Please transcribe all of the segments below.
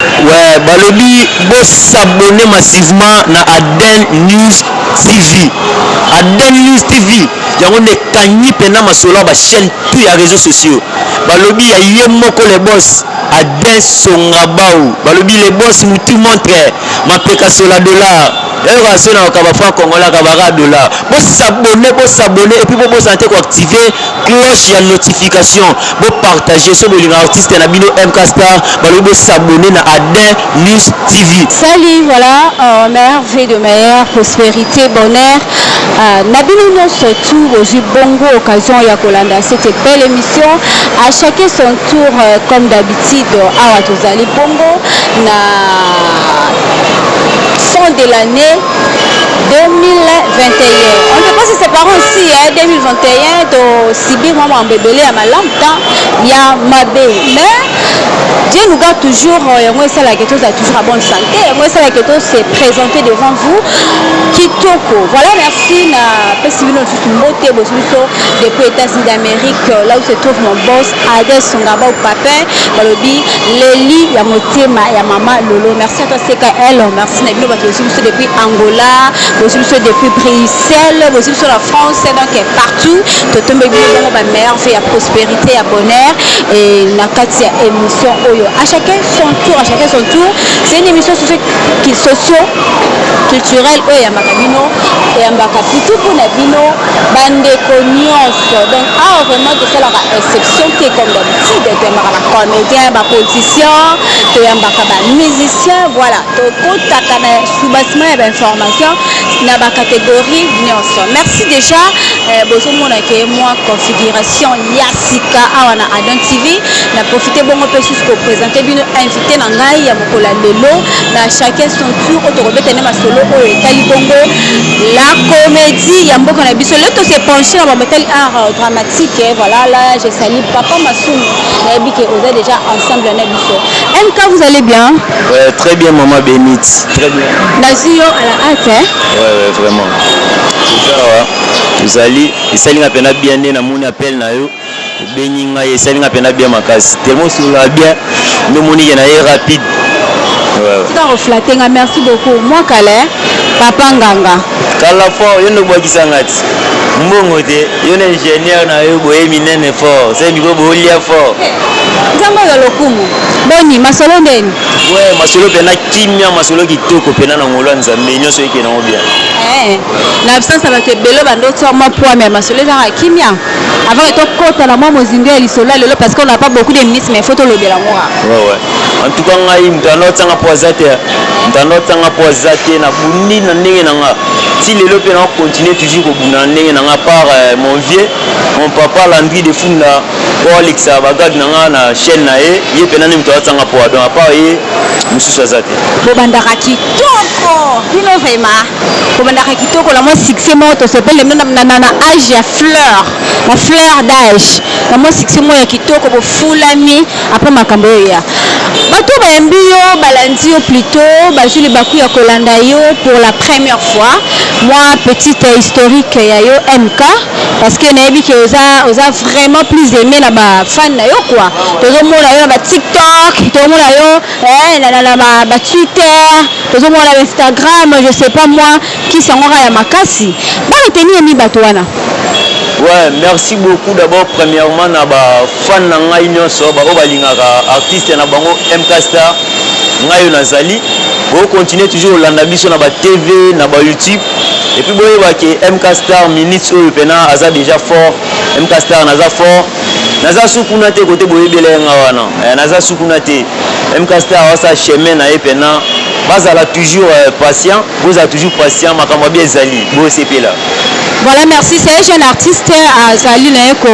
Ouais, balobi bo s'abonner massivement na Aden News TV. Aden News TV. Yango ne kanyi pena masolo ba chaîne tous les réseaux sociaux. Balobi ya yé moko les boss Aden Songabao. Balobi les boss mutu montre ma peka sur la dollar. Relation na okabafra congolais kabara dollar. Bo s'abonner et puis bo santé ko activer cloche ya notification. Bo partager sur le artiste na bino MK Star. Balobi s'abonner na Aden News TV. Salut, voilà, merveille de meilleure prospérité, bonheur. Nabino non surtout au bongo occasion ya kolanda cette belle émission. À chacun son tour comme d'habitude à Watozali Bongo na fin de l'année 2021. On ne peut pas se séparer aussi, 2021, de Sibir, maman, bébé, à ma lampe, il y a ma bébé. Mais Dieu nous garde toujours, moi, c'est la question, toujours à bonne santé. Moi, c'est la question, c'est présenter devant vous. Kitoko. Voilà, merci. Depuis les États-Unis d'Amérique, là où se trouve mon boss, Adès Songaba ou Papin, Balobi, Léli, Yamotema, Yamama, Lolo. Merci à toi, CKL. Merci, Nabilo, depuis Angola, depuis Bruxelles, sur la France, donc partout. Tout le monde a meilleur fait à prospérité, à bonheur. Et la quatrième émission, à chacun son tour. C'est une émission socio-culturelle, et à Macabino, et à Macapitou pour Nabino, bande cognos. Donc, vraiment, de faire la exception, comme d'habitude, de comédien, politicien, de musicien, voilà. Donc, sous-bassement et d'information dans la catégorie Nyonso. Merci déjà. Moi, configuration Yassika Awana Adon TV. Na profité bon peu jusqu'au présenter bien invité Nangai ya Mokola Lelo na chacun son tour autorobe tene masolo o Tali Bongo la comédie ya Mboko na biso le to se pencher dans tel art dramatique voilà là je salue papa Massoum na bi que vous êtes déjà ensemble na biso. MK vous allez bien? Ouais, très bien maman Bénite. Très bien. Nazio à la hâte hein? Ouais, vraiment. C'est ça ouais. Vous allez essayez na pena bien na mon appel na yo. Beninga essayez na pena bien makasi. Tellement sur la bien nous moni na rapide. Ouais. Tu t'as reflété, merci beaucoup. Moi Calais, papa Nganga. Kala fort, yo no bwakisa ngati. Mbongo te, yo na ingénieur na yo boye minene fort. C'est biko bolia fort. Nzambo ya lokumu. Boni masolo ndeni. Ouais, masolo pena kimia masolo kitoko pena na ngolo nzambe nyonso yeke na obia. Na absence avec belo bando to moi poa mais masolo za kimia. Avant que tu côté na moi mozinga ya lisolo lelo parce qu'on n'a pas beaucoup de ministres mais photo lobela moi. Ouais. En tout cas ngai mtano tsanga poazate. Mtano tsanga poazate na bundi na ndenge na nga. Si lelo pena continuer toujours ko buna ndenge na nga par mon vieux, mon papa Landry de Funda pour Alexa bagad na nga na chaîne na ye pena ni mtano tsanga poa donc à part ye mususu azate. Bobandaka kitoko. Bino vraiment. Bobandaka kitoko la moi succès moi to s'appelle na âge ya fleur. Ma fleur d'âge. Na moi succès moi ya kitoko bo fulami après makambo ya. Bato bayambi yo balandi yo plutôt bazuli baku ya kolanda yo pour la première fois. Moi petite historique ya yo MK parce que nayebi que oza vraiment plus aimé na ba fan na yo quoi. Tozo mona yo na ba TikTok, tozo mona yo na ba Twitter, tozo mona na Instagram, je sais pas moi qui sangora ya makasi. Ba reteni mi bato wana. Ouais, merci beaucoup d'abord premièrement na ba fan na ngai nyonso ba balingaka artiste na bango MK Star ngai nazali bo continuer toujours olanda biso na ba TV na ba YouTube et puis boye ba ke MK Star minutes oyo pena aza déjà fort MK Star naza fort naza sukuna te côté boye belenga wana naza sukuna te MK Star sa chemin na e pena bazala toujours patient vous êtes toujours patient makambo bien zali bo sepela. Voilà, merci. C'est un jeune artiste à Zali ko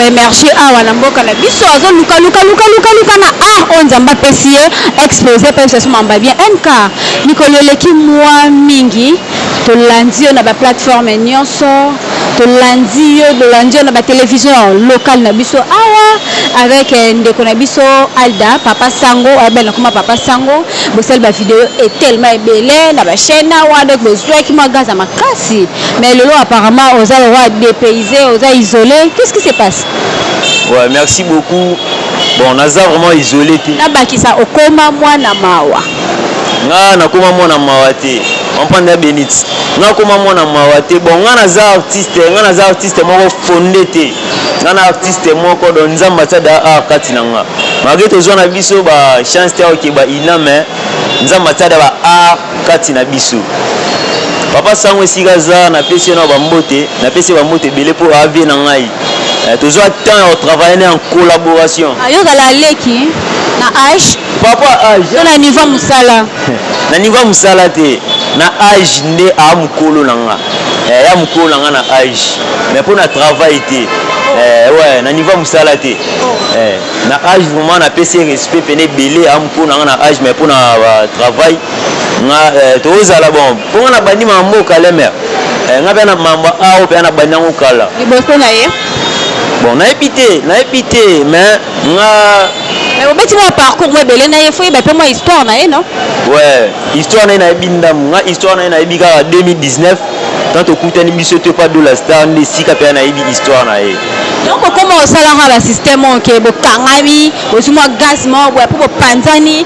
émerger à Wanamboka na biso azo luka na on zamba pesier exposé parce que mamba bien MK nikololeki moi mingi to landio na ba plateforme nyonso to landio na ba télévision locale na biso awa avec ndeko na biso Alda papa Sango abel comme papa Sango bosel ba vidéo est tellement belé na ba chaîne awa donc besoin qui magaza makasi mais le apparemment aux a dépaysé, aux a isolé. Qu'est-ce qui se passe? Ouais, merci beaucoup. bon naza vraiment isolé te nabakisa okoma mwana mawa nga nakoma mwana mawa te ompanda benit nga koma mwana mawa te bon nga naza artiste moko fondé te nga na artiste moko don nzamba tada art kati na nga malgré tozwa na biso ba chance te okeba iname nzamba tada ba art kati na biso papa sango esika za napesi na bambote napesi bambote belé pour avie na ngai toujours temps on travailler en collaboration ayokala leki na âge papa âge na niveau musala na niveau musala te na âge nde a mukolo nanga ya mukolo nanga na âge mais pour na travail te ouais na niveau musala te na âge vraiment na PC respect pene belé a mukolo nanga na âge mais pour na travail nga tozala bon pour na bandi mambo kalemer nga pe na mamba a pe na bandi ngo kala liboso na ye bon na épité mais nga mais au bêtiment parcours moi belé na ye faut ba pe moi histoire na ye non ouais histoire na ebindam nga histoire na ebika 2019 tant okutani biso te pas de la star ndi sika pe na ebi histoire na ye donc comment on sala la système ke bo kangami bo simo gaz mo bo po panzani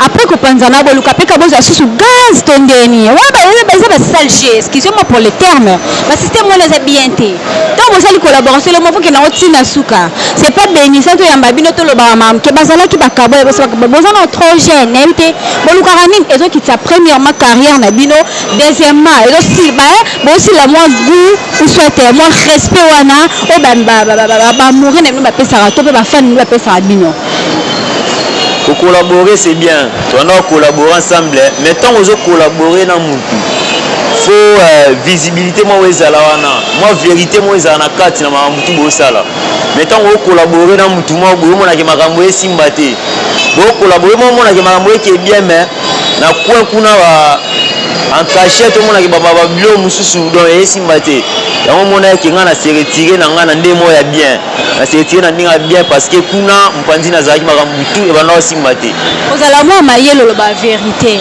après ko panzana bo luka pe ka bo za susu gaz tondeni wa ba sale geste excusez-moi pour le terme le système on les a bien té donc bo sali collaboration le mot ke na otina suka c'est pas bénissant to yamba bino to lo ba mam ke bazala ki ba kabo bo zana trop jeune éviter bo luka ranin et donc qui premièrement carrière na bino deuxièmement et donc si ba bo aussi la moins goût ou soit moins respect wana o ba mourir na bino ba pesa to ba fan ba pesa bino collaborer c'est bien on doit collaborer ensemble mais tant on doit collaborer na mutu faut visibilité moi ezala wana moi vérité moi ezala na kati na mutu bo sala mais tant on collaborer na mutu moi bo mona ke makambo esimba te bo collaborer moi mona ke makambo ke bien mais na kwa kuna wa en cachette tout le monde qui baba bio mususu donc esimba te yango mona ke nga na se retirer na nga na ndemo ya bien na se retirer na ndinga bien parce que kuna mpanzi na zaki makambo tout e bana osimba te ozala moi mayelo lo ba vérité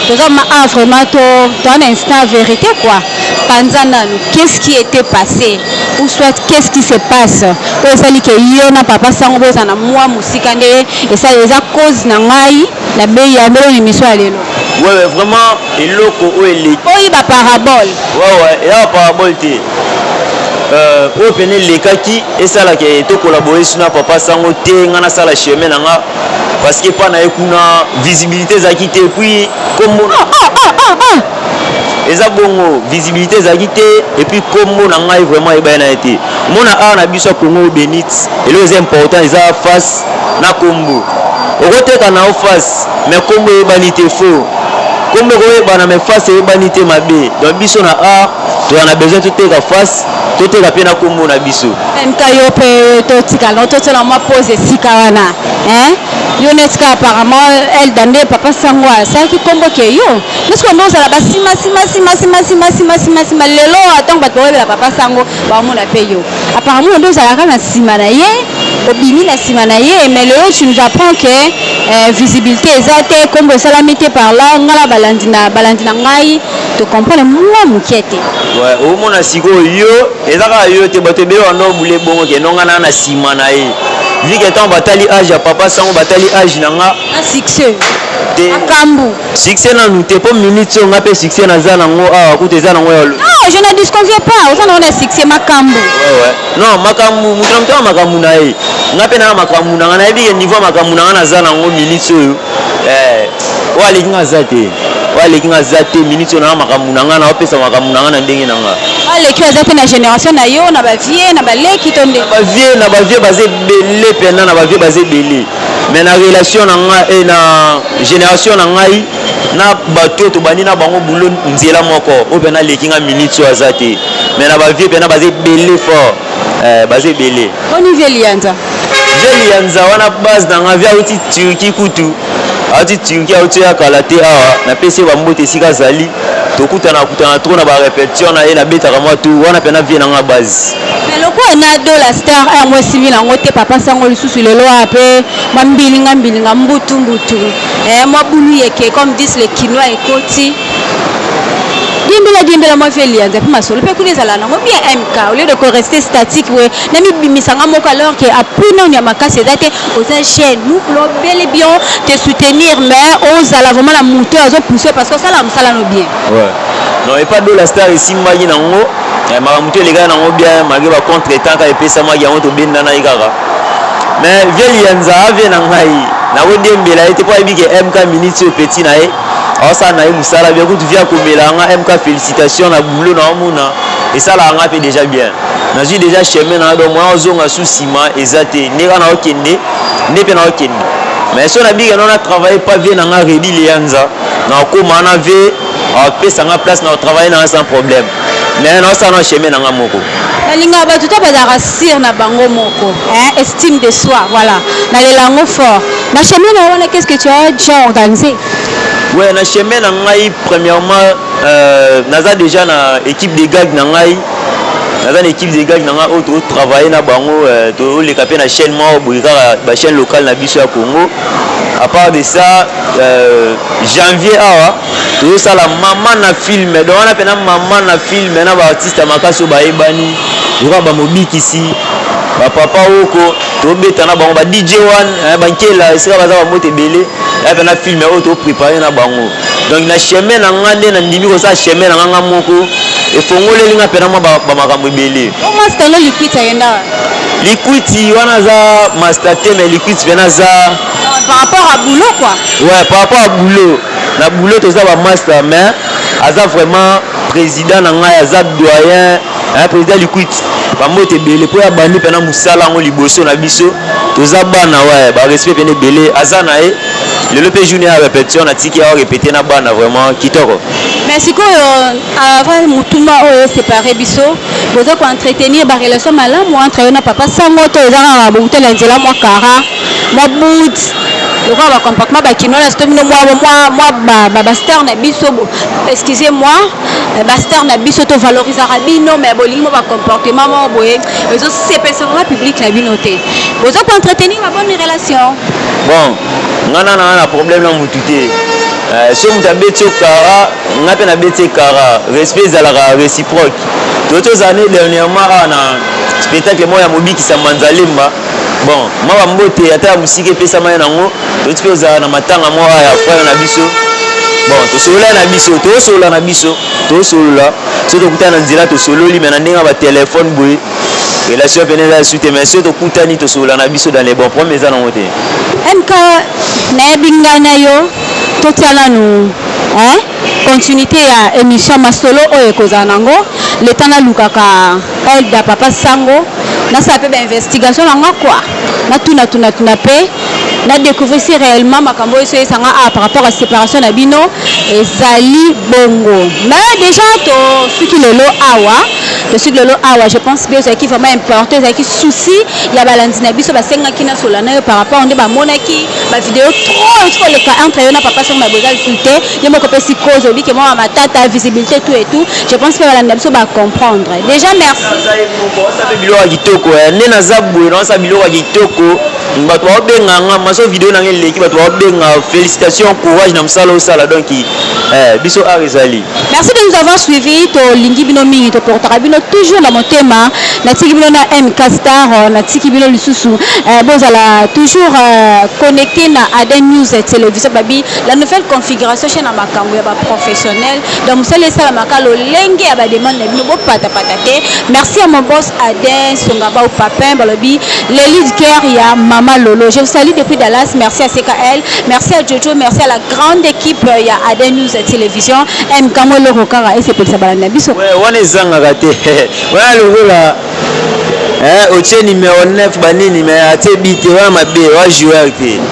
déjà ma vraiment to dans un instant vérité quoi panzana qu'est-ce qui était passé ou soit qu'est-ce qui se passe o sali ke yona papa sango boza na moi musika nde et ça les a cause na ngai la bei ya mbelo émission ya lelo ouais vraiment eloko o eleki oyi ba parabole ouais ya parabole te o pene lekaki esala ke to collaborer sur na papa sango te ngana sala chemin nanga parce que pas na ekuna visibilité zaki te puis comme eza bongo visibilité zaki te et puis comme na ngai vraiment ebana été mona a na biso Congo Benit et le important eza face na kombo okoteka na face mais kombo ebani te faux kombo koyebana mais face ebani te mabe donc biso na a to on a besoin de teka face to teka pe na kombo na biso mkayo pe to tikala to tela moi pose sikana hein yonetka apparemment elle dande papa sango ça qui kombo ke yo parce que nous ala sima lelo attend ba to la papa sango ba mona pe yo apparemment nous ala kana sima na ye obimi na sima na ye mais le tu nous apprends que visibilité ezate kombo salamité par là ngala balandi na ngai to comprendre moi mukete ouais au mona siko yo ezaka yo te bato be wana obule bongo ke nongana na sima na ye vu que tant batali âge ya papa sango batali âge nanga succès akambu succès na nous te po minute on appelle succès na za nango a ku te za nango ya non je ne disconviens pas on a succès makambu ouais non makambu mutamto makambu na ye ngape na makambu nanga na yebi niveau makambu nanga na za nango minute oyo wali kinga zate wale kinga zate minute na makambu nanga na opesa makambu nanga na ndenge nanga wale ki zate na génération na yo na ba vie na ba leki tonde ba vie basé belé pena na ba vie basé belé mais na relation nanga et na génération na ngai na bato to bani na bango bulo nzela moko o pena lekinga minute wa zate mais na ba vie pena basé belé fort basé belé au niveau lianza wana base nanga via uti Turquie kutu ati Turquie auti ya kalate awa na pese ba mbote sika zali tokutana trop na ba répétition na e na betaka moi tout wana pena vie nanga base mais loko na do la star a moi civil en ngote papa sango lisusu lelo ape mambilinga mbutu moi bulu yeke comme disent les Kinois et Koti diembela moi fait lianza puis masolo pe kule zala nango bien MK au lieu de rester statique ouais nami bimisanga moko alors que apuna on ya makasi date aux chaîne nous voulons bel et bien te soutenir mais aux ala vraiment la montée à pousser parce que ça la no bien ouais non et pas de la star ici magi nango maramuto les gars nango bien malgré ba contre temps ka epesa magi yango to benda na ikaka mais vieux lianza ave na ngai na wodiembela ete kwa bike MK minutes au petit na e ça na musala bien que tu viens komela nga MK félicitations na boulot na mona et ça là nga fait déjà bien na j'ai déjà chemin na do moi ozonga sous ciment ezate neka na okende ne pe na okende mais si on a dit que non a travaillé pas bien na nga redi lianza na koma na ve a pesa nga place na travailler na sans problème mais non ça na chemin na nga moko nalinga ba tout ba sir na bango moko hein estime de soi voilà na lelango fort na chemin na wana qu'est-ce que tu as déjà organisé? Ouais, na chemin na ngai premièrement naza déjà na équipe de gag na ngai naza na équipe de gag na ngai auto travailler na bango to le capé na chaîne mo boika ba chaîne locale na biso ya Congo. À part de ça janvier awa to ça la maman na film donc on a pena maman na film na ba artiste makaso ba ebani ira ba mobiki ici ba papa oko to beta na bango ba DJ one ba nkela esika baza ba moto belé ya pena film auto préparer na bango donc na chemin na ngande na ndimi ko sa chemin na nganga moko e fongole linga pena ma ba makambo belé o master no liquide ayenda liquide wana za master te mais liquide pena za par rapport à boulot quoi ouais par rapport à boulot na boulot to za ba master mais aza vraiment président na ngai aza doyen un président liquide ba moto belé po ya bandi pena musala ngo liboso na biso to za bana ouais ba respect pena belé aza na e le lope journée à répétition na tiki à répéter na bana vraiment kitoko merci ko avant mutuma o séparé biso bozo ko entretenir ba relation malamu entre na papa sango to ezanga ba butela nzela mo kara mo bout le quoi ba comportement ba kinola sto mino moi ba star na biso excusez-moi ba star na biso to valoriser bino mais bolingo ba comportement mo boye ezo sepesanga public na bino te bozo ko entretenir ba bonne relation bon ngana na problème na mutute so mutabeti kara ngape na beti kara respect za la réciproque toutes années dernièrement na spectacle moya mobiki sa manzalemba bon ma mbote ata musike pesa mai nango tout pe za na matanga moya ya frère na biso bon to sola na biso so to kutana nzira to sololi mais na ndinga ba téléphone boy relation peneza suite mais so to kutani to sola na biso dans les bons premiers za nango te MK na bingana yo totiana nu hein continuité ya émission masolo oyo ekozala nango le temps na lukaka elle da papa sango na sa pe ba investigation nanga quoi na tuna pe na découvrir si réellement makambo eso esanga par rapport à séparation na bino ezali bongo mais déjà to suki lelo awa je pense que c'est qui vraiment important c'est qui souci ya balandi na biso basenga kina solana par rapport on ba monaki ba vidéo trop le cas entre yo na papa sango na bozal tuté yo moko pe si cause obi que moi ma tata visibilité tout et tout je pense que balandi biso ba comprendre déjà merci ça fait bilo kitoko ne na zabu non ça bilo kitoko bato babenganga maso vidéo na ngeleki bato babenga félicitations courage na msala osala donc biso arizali merci de nous avoir suivi to lingi bino mingi to portera bino toujours la motema na tiki bino na MK Star na tiki bino lisusu bozala toujours connecté na Aden News télévision babi la nouvelle configuration chez na makambo ya ba professionnel donc msala sala makalo lenge ya ba demande na bino bo pata te merci à mon boss Aden Songaba au papin balobi les lead care ya Mama Lolo. Je vous salue depuis Dallas. Merci à CKL. Merci à Jojo. Merci à la grande équipe. Il y a Aden News Télévision. M. Kamolo Rokara. Et c'est pour ça que je ouais, on est zangagate. Voilà le là. Au numéro 9, banini, mais à Tébité, on m'a bien, on joué.